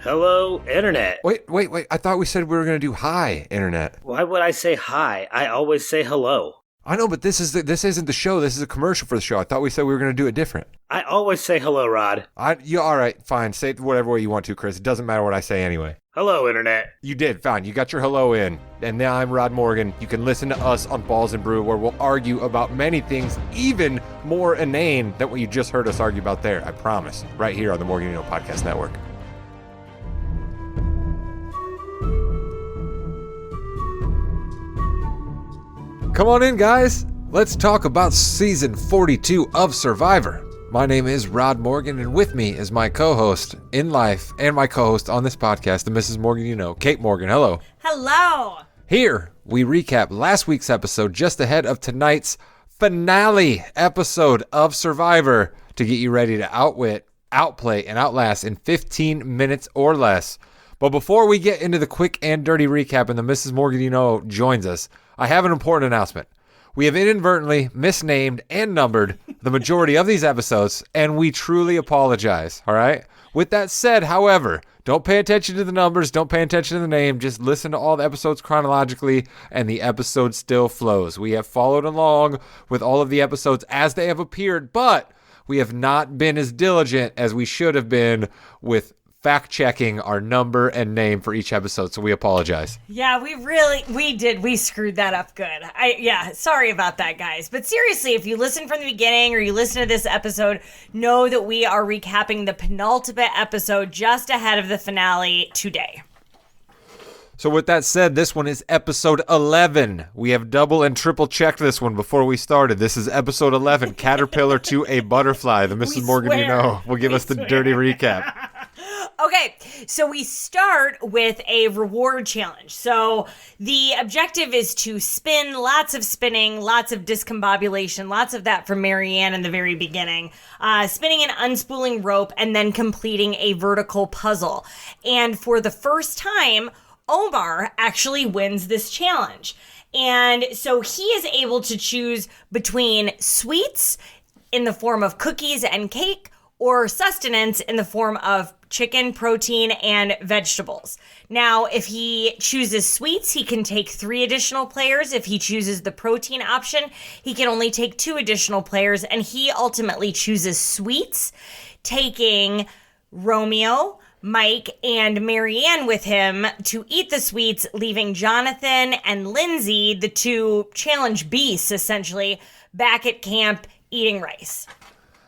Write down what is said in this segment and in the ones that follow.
Hello, Internet. Wait. I thought we said we were going to do hi, Internet. Why would I say hi? I always say hello. I know, but this isn't the show. This is a commercial for the show. I thought we said we were going to do it different. I always say hello, Rod. All right, fine. Say it whatever way you want to, Chris. It doesn't matter what I say anyway. Hello, Internet. You did, fine. You got your hello in. And now I'm Rod Morgan. You can listen to us on Balls and Brew, where we'll argue about many things, even more inane than what you just heard us argue about there. I promise. Right here on the Morgan Podcast Network. Come on in, guys. Let's talk about season 42 of Survivor. My name is Rod Morgan, and with me is my co-host in life and my co-host on this podcast, the Mrs. Morgan Kate Morgan. Hello. Hello. Here, we recap last week's episode just ahead of tonight's finale episode of Survivor to get you ready to outwit, outplay, and outlast in 15 minutes or less. But before we get into the quick and dirty recap and the Mrs. Morgan joins us, I have an important announcement. We have inadvertently misnamed and numbered the majority of these episodes, and we truly apologize, all right? With that said, however, don't pay attention to the numbers, don't pay attention to the name, just listen to all the episodes chronologically, and the episode still flows. We have followed along with all of the episodes as they have appeared, but we have not been as diligent as we should have been with fact-checking our number and name for each episode, so we apologize. Yeah, we screwed that up good. Sorry about that, guys. But seriously, if you listen from the beginning or you listen to this episode, know that we are recapping the penultimate episode just ahead of the finale today. So with that said, this one is episode 11. We have double and triple checked this one before we started. This is episode 11, Caterpillar to a Butterfly. The Mrs. Morgan will give us the dirty recap. Okay, so we start with a reward challenge. So the objective is to spin, lots of spinning, lots of discombobulation, lots of that from Marianne in the very beginning. Spinning and unspooling rope and then completing a vertical puzzle. And for the first time, Omar actually wins this challenge. And so he is able to choose between sweets in the form of cookies and cake or sustenance in the form of chicken, protein, and vegetables. Now, if he chooses sweets, he can take 3 additional players. If he chooses the protein option, he can only take 2 additional players, and he ultimately chooses sweets, taking Romeo, Mike, and Marianne with him to eat the sweets, leaving Jonathan and Lindsay, the 2 challenge beasts, essentially, back at camp eating rice.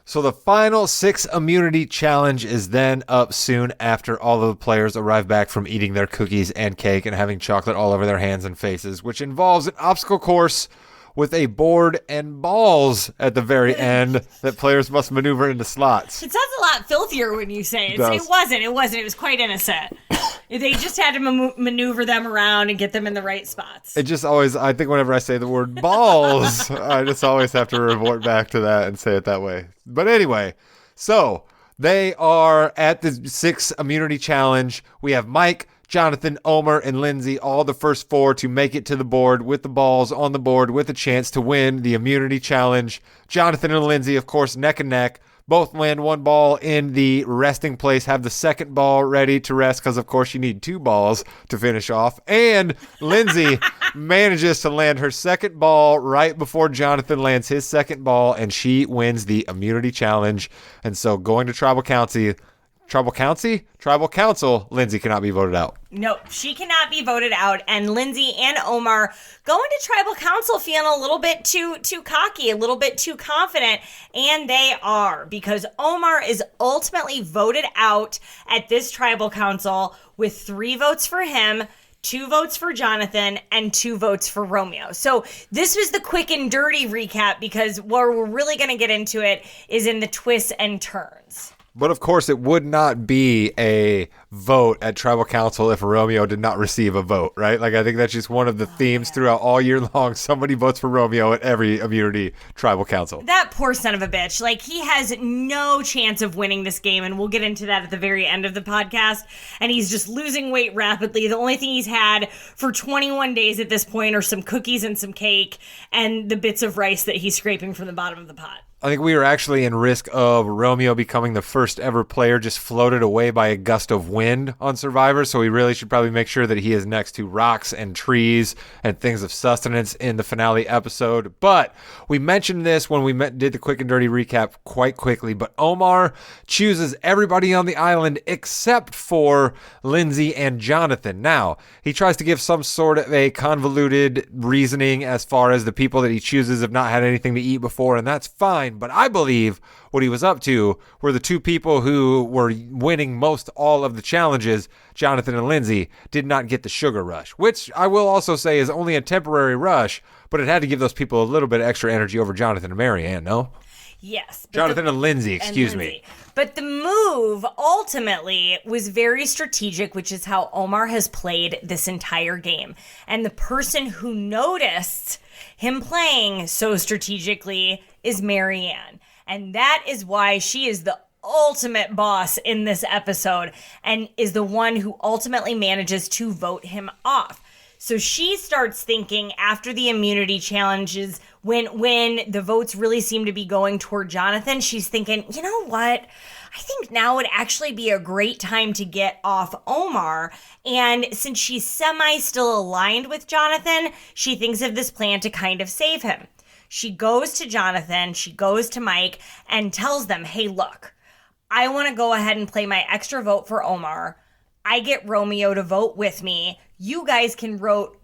So the final 6 immunity challenge is then up soon after all of the players arrive back from eating their cookies and cake and having chocolate all over their hands and faces, which involves an obstacle course with a board and balls at the very end that players must maneuver into slots. It sounds a lot filthier when you say it. It wasn't. It was quite innocent. They just had to maneuver them around and get them in the right spots. It just always, I think whenever I say the word balls, I just always have to revert back to that and say it that way. But anyway, so they are at the 6 immunity challenge. We have Mike, Jonathan, Omar, and Lindsay, all the first 4 to make it to the board with the balls on the board with a chance to win the immunity challenge. Jonathan and Lindsay, of course, neck and neck. Both land 1 ball in the resting place, have the second ball ready to rest because, of course, you need 2 balls to finish off. And Lindsay manages to land her second ball right before Jonathan lands his second ball, and she wins the immunity challenge. And so going to Tribal Council, Lindsay cannot be voted out. Nope, she cannot be voted out. And Lindsay and Omar go into Tribal Council feeling a little bit too cocky, a little bit too confident. And they are, because Omar is ultimately voted out at this Tribal Council with 3 votes for him, 2 votes for Jonathan, and 2 votes for Romeo. So this was the quick and dirty recap, because where we're really going to get into it is in the twists and turns. But of course, it would not be a vote at Tribal Council if Romeo did not receive a vote, right? Like, I think that's just one of the themes throughout all year long. Somebody votes for Romeo at every immunity Tribal Council. That poor son of a bitch. Like, he has no chance of winning this game, and we'll get into that at the very end of the podcast. And he's just losing weight rapidly. The only thing he's had for 21 days at this point are some cookies and some cake and the bits of rice that he's scraping from the bottom of the pot. I think we are actually in risk of Romeo becoming the first ever player just floated away by a gust of wind on Survivor, so we really should probably make sure that he is next to rocks and trees and things of sustenance in the finale episode. But we mentioned this when we did the quick and dirty recap quite quickly, but Omar chooses everybody on the island except for Lindsay and Jonathan. Now, he tries to give some sort of a convoluted reasoning as far as the people that he chooses have not had anything to eat before, and that's fine. But I believe what he was up to were the two people who were winning most all of the challenges, Jonathan and Lindsay, did not get the sugar rush, which I will also say is only a temporary rush, but it had to give those people a little bit of extra energy over Jonathan and Marianne, no? Yes. Jonathan and Lindsay, excuse me. But the move ultimately was very strategic, which is how Omar has played this entire game. And the person who noticed him playing so strategically is Marianne. And that is why she is the ultimate boss in this episode and is the one who ultimately manages to vote him off. So she starts thinking after the immunity challenges, when the votes really seem to be going toward Jonathan, she's thinking, you know what? I think now would actually be a great time to get off Omar. And since she's still aligned with Jonathan, she thinks of this plan to kind of save him. She goes to Jonathan, she goes to Mike and tells them, hey, look, I want to go ahead and play my extra vote for Omar. I get Romeo to vote with me. You guys can vote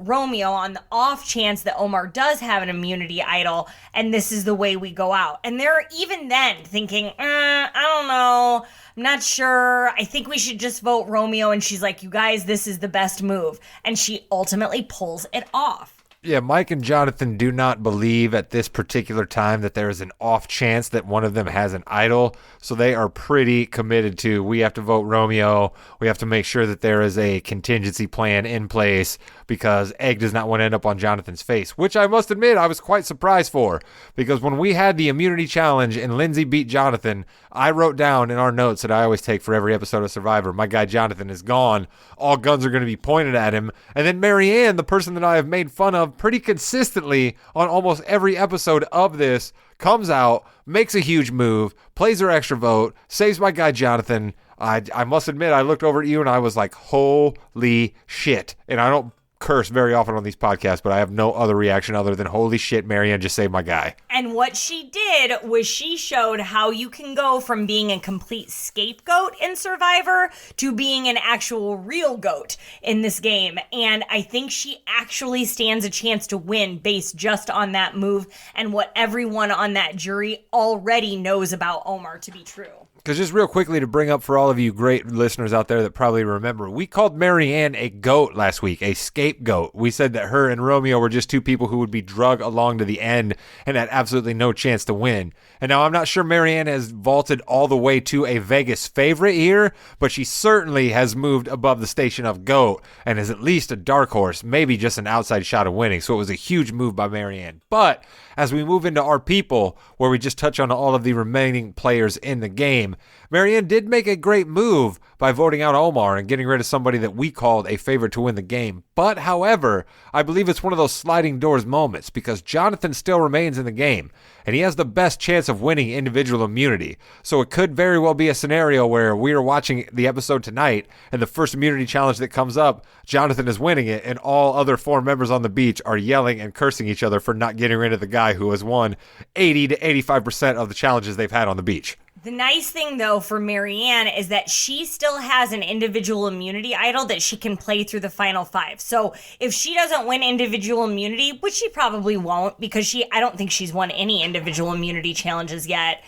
Romeo on the off chance that Omar does have an immunity idol, and this is the way we go out. And they're even then thinking, I don't know, I'm not sure. I think we should just vote Romeo. And she's like, you guys, this is the best move. And she ultimately pulls it off. Yeah, Mike and Jonathan do not believe at this particular time that there is an off chance that one of them has an idol. So they are pretty committed to, we have to vote Romeo. We have to make sure that there is a contingency plan in place because Egg does not want to end up on Jonathan's face, which I must admit I was quite surprised for, because when we had the immunity challenge and Lindsay beat Jonathan, I wrote down in our notes that I always take for every episode of Survivor, my guy Jonathan is gone. All guns are going to be pointed at him. And then Marianne, the person that I have made fun of pretty consistently on almost every episode of this, comes out, makes a huge move, plays her extra vote, saves my guy Jonathan. I must admit, I looked over at you and I was like, holy shit. And I don't curse very often on these podcasts, but I have no other reaction other than holy shit, Marianne just saved my guy. And what she did was she showed how you can go from being a complete scapegoat in Survivor to being an actual real goat in this game. And I think she actually stands a chance to win based just on that move and what everyone on that jury already knows about Omar to be true. Because just real quickly to bring up for all of you great listeners out there that probably remember, we called Marianne a goat last week, a scapegoat. We said that her and Romeo were just two people who would be drug along to the end and had absolutely no chance to win. And now I'm not sure Marianne has vaulted all the way to a Vegas favorite here, but she certainly has moved above the station of goat and is at least a dark horse, maybe just an outside shot of winning. So it was a huge move by Marianne. But as we move into our people, where we just touch on all of the remaining players in the game, Marianne did make a great move by voting out Omar and getting rid of somebody that we called a favorite to win the game. But, however, I believe it's one of those sliding doors moments because Jonathan still remains in the game, and he has the best chance of winning individual immunity. So it could very well be a scenario where we are watching the episode tonight, and the first immunity challenge that comes up, Jonathan is winning it, and all other 4 members on the beach are yelling and cursing each other for not getting rid of the guy who has won 80 to 85% of the challenges they've had on the beach. The nice thing, though, for Marianne is that she still has an individual immunity idol that she can play through the final 5. So if she doesn't win individual immunity, which she probably won't because I don't think she's won any individual immunity challenges yet,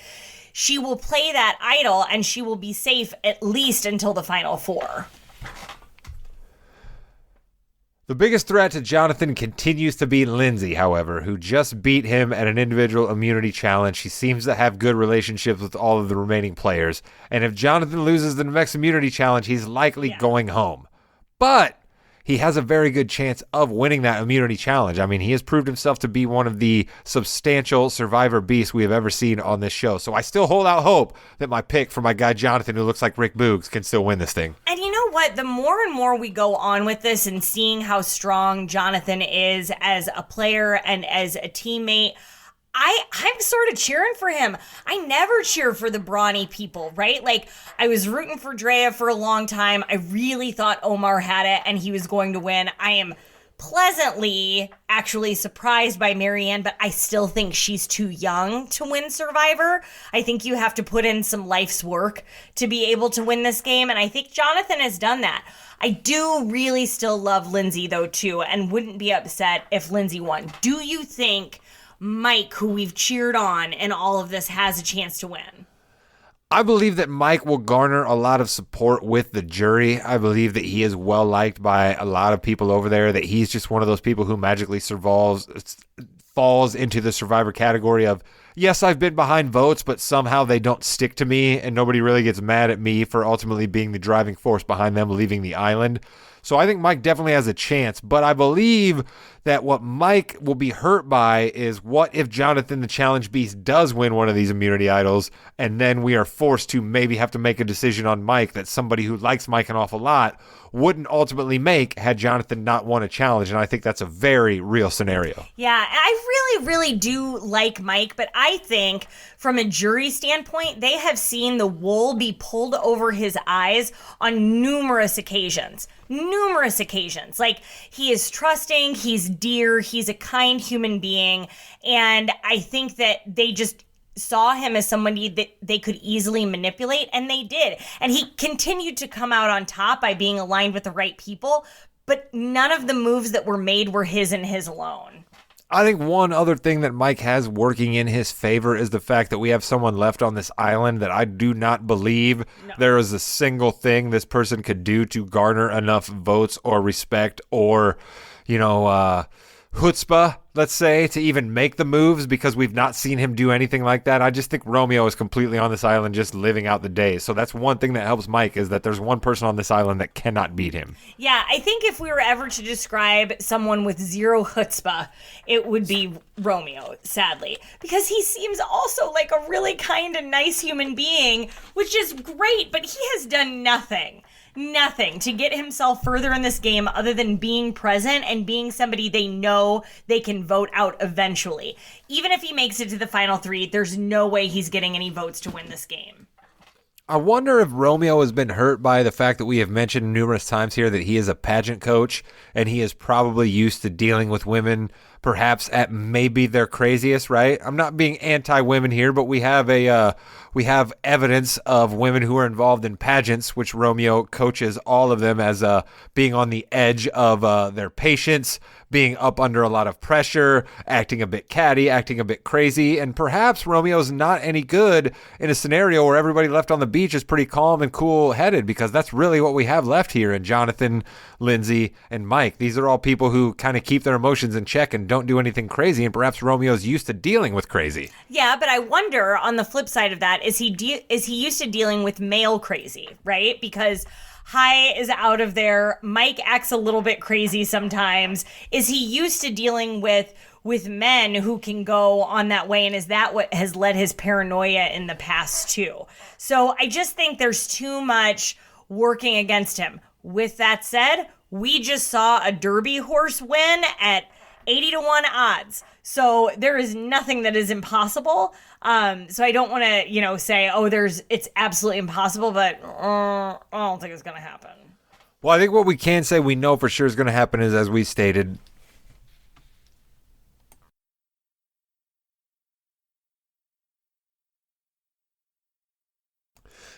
she will play that idol and she will be safe at least until the final 4. The biggest threat to Jonathan continues to be Lindsay, however, who just beat him at an individual immunity challenge. She seems to have good relationships with all of the remaining players. And if Jonathan loses the next immunity challenge, he's likely going home. But he has a very good chance of winning that immunity challenge. I mean, he has proved himself to be one of the substantial Survivor beasts we have ever seen on this show. So I still hold out hope that my pick for my guy Jonathan, who looks like Rick Boogs, can still win this thing. And you know what? The more and more we go on with this and seeing how strong Jonathan is as a player and as a teammate, I'm sort of cheering for him. I never cheer for the brawny people, right? Like, I was rooting for Drea for a long time. I really thought Omar had it and he was going to win. I am pleasantly actually surprised by Marianne, but I still think she's too young to win Survivor. I think you have to put in some life's work to be able to win this game, and I think Jonathan has done that. I do really still love Lindsay, though, too, and wouldn't be upset if Lindsay won. Do you think Mike, who we've cheered on in all of this, has a chance to win? I believe that Mike will garner a lot of support with the jury. I believe that he is well liked by a lot of people over there, that he's just one of those people who magically falls into the Survivor category of, yes, I've been behind votes, but somehow they don't stick to me and nobody really gets mad at me for ultimately being the driving force behind them leaving the island. So I think Mike definitely has a chance, but I believe that what Mike will be hurt by is what if Jonathan the Challenge Beast does win one of these immunity idols, and then we are forced to maybe have to make a decision on Mike that somebody who likes Mike an awful lot wouldn't ultimately make had Jonathan not won a challenge, and I think that's a very real scenario. Yeah, I really do like Mike, but I think from a jury standpoint, they have seen the wool be pulled over his eyes on numerous occasions. Like, he is trusting, he's dear, he's a kind human being, and I think that they just saw him as somebody that they could easily manipulate, and they did. And he continued to come out on top by being aligned with the right people, but none of the moves that were made were his and his alone. I think one other thing that Mike has working in his favor is the fact that we have someone left on this island that I do not believe there is a single thing this person could do to garner enough votes or respect or, chutzpah, let's say, to even make the moves, because we've not seen him do anything like that. I just think Romeo is completely on this island just living out the days. So that's one thing that helps Mike, is that there's one person on this island that cannot beat him. Yeah, I think if we were ever to describe someone with zero chutzpah, it would be Romeo, sadly. Because he seems also like a really kind and nice human being, which is great, but he has done nothing to get himself further in this game other than being present and being somebody they know they can vote out eventually. Even if he makes it to the final three, there's no way he's getting any votes to win this game. I wonder if Romeo has been hurt by the fact that we have mentioned numerous times here that he is a pageant coach and he is probably used to dealing with women perhaps at maybe their craziest, right? I'm not being anti-women here, but we have evidence of women who are involved in pageants, which Romeo coaches all of them as being on the edge of their patience, being up under a lot of pressure, acting a bit catty, acting a bit crazy, and perhaps Romeo's not any good in a scenario where everybody left on the beach is pretty calm and cool-headed, because that's really what we have left here in Jonathan, Lindsay, and Mike. These are all people who kind of keep their emotions in check and don't do anything crazy, and perhaps Romeo's used to dealing with crazy. Yeah, but I wonder, on the flip side of that, is he used to dealing with male crazy, right? Because Hai is out of there. Mike acts a little bit crazy sometimes. Is he used to dealing with men who can go on that way, and is that what has led his paranoia in the past too? So I just think there's too much working against him. With that said, we just saw a Derby horse win at 80-1 odds. So there is nothing that is impossible. So I don't want to, say, it's absolutely impossible, but I don't think it's going to happen. Well, I think what we can say we know for sure is going to happen is, as we stated,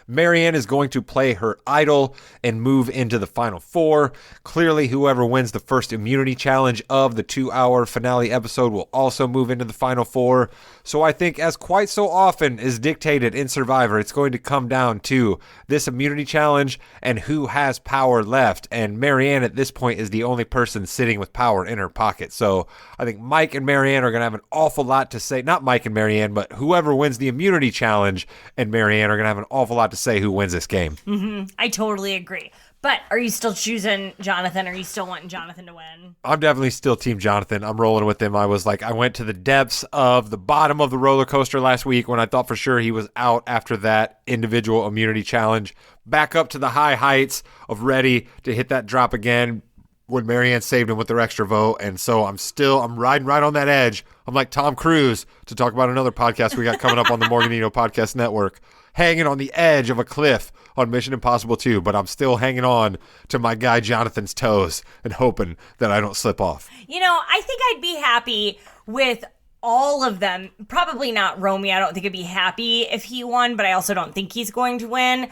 Marianne is going to play her idol and move into the final four. Clearly, whoever wins the first immunity challenge of the 2-hour finale episode will also move into the final four. So I think, as quite so often is dictated in Survivor, it's going to come down to this immunity challenge and who has power left. And Marianne at this point is the only person sitting with power in her pocket. So I think Mike and Marianne are going to have an awful lot to say. Not Mike and Marianne, but whoever wins the immunity challenge and Marianne are going to have an awful lot to say who wins this game. Mm-hmm. I totally agree. But are you still choosing Jonathan? Are you still wanting Jonathan to win? I'm definitely still Team Jonathan. I'm rolling with him. I went to the depths of the bottom of the roller coaster last week when I thought for sure he was out after that individual immunity challenge. Back up to the high heights of ready to hit that drop again. when Marianne saved him with their extra vote. And so I'm riding right on that edge. I'm like Tom Cruise, to talk about another podcast we got coming up on the Morganino Podcast Network, hanging on the edge of a cliff on Mission Impossible 2, but I'm still hanging on to my guy Jonathan's toes and hoping that I don't slip off. I think I'd be happy with all of them. Probably not Romy. I don't think I'd be happy if he won, but I also don't think he's going to win.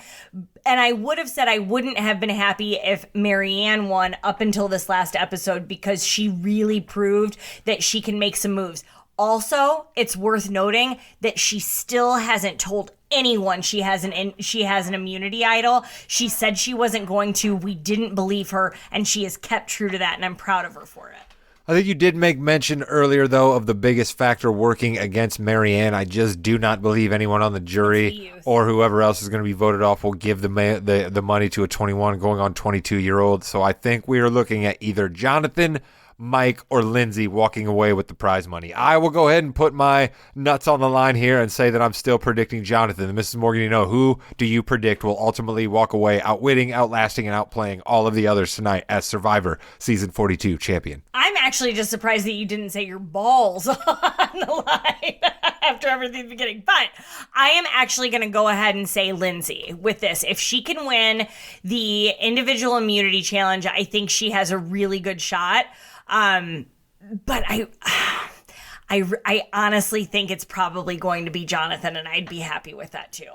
And I would have said I wouldn't have been happy if Marianne won up until this last episode, because she really proved that she can make some moves. Also, it's worth noting that she still hasn't told anyone she has an immunity idol. She said she wasn't going to. We didn't believe her, and she has kept true to that, and I'm proud of her for it. I think you did make mention earlier, though, of the biggest factor working against Marianne. I just do not believe anyone on the jury or whoever else is going to be voted off will give the money to a 21 going on 22-year-old. So I think we are looking at either Jonathan, Mike, or Lindsay walking away with the prize money. I will go ahead and put my nuts on the line here and say that I'm still predicting Jonathan. And Mrs. Morgan, who do you predict will ultimately walk away outwitting, outlasting, and outplaying all of the others tonight as Survivor Season 42 champion? I'm actually just surprised that you didn't say your balls on the line after everything beginning. But I am actually going to go ahead and say Lindsay with this. If she can win the individual immunity challenge, I think she has a really good shot. But I honestly think it's probably going to be Jonathan, and I'd be happy with that too.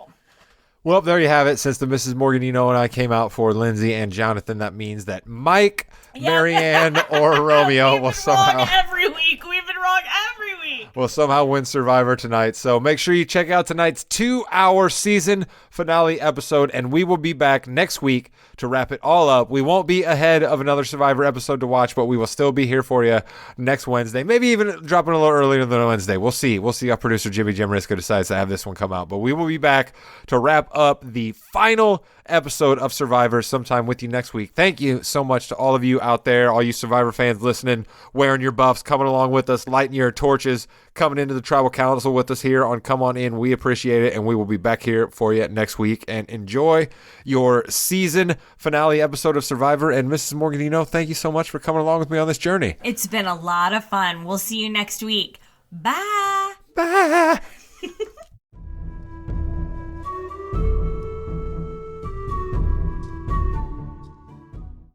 Well, there you have it. Since the Mrs. Morganino and I came out for Lindsay and Jonathan, that means that Mike, Marianne, or Romeo will somehow... every week. We've been wrong every week. Will somehow win Survivor tonight. So make sure you check out tonight's 2-hour season finale episode, and we will be back next week to wrap it all up. We won't be ahead of another Survivor episode to watch, but we will still be here for you next Wednesday. Maybe even dropping a little earlier than Wednesday. We'll see. We'll see how producer Jimmy Jamariska decides to have this one come out. But we will be back to wrap up the final episode of Survivor sometime with you next week. Thank you so much to all of you out there, all you Survivor fans listening, wearing your buffs, coming along with us, lighting your torches, coming into the Tribal Council with us here on Come On In. We appreciate it, and we will be back here for you next week. And enjoy your season finale episode of Survivor. And Mrs. Morganino, thank you so much for coming along with me on this journey. It's been a lot of fun. We'll see you next week. Bye.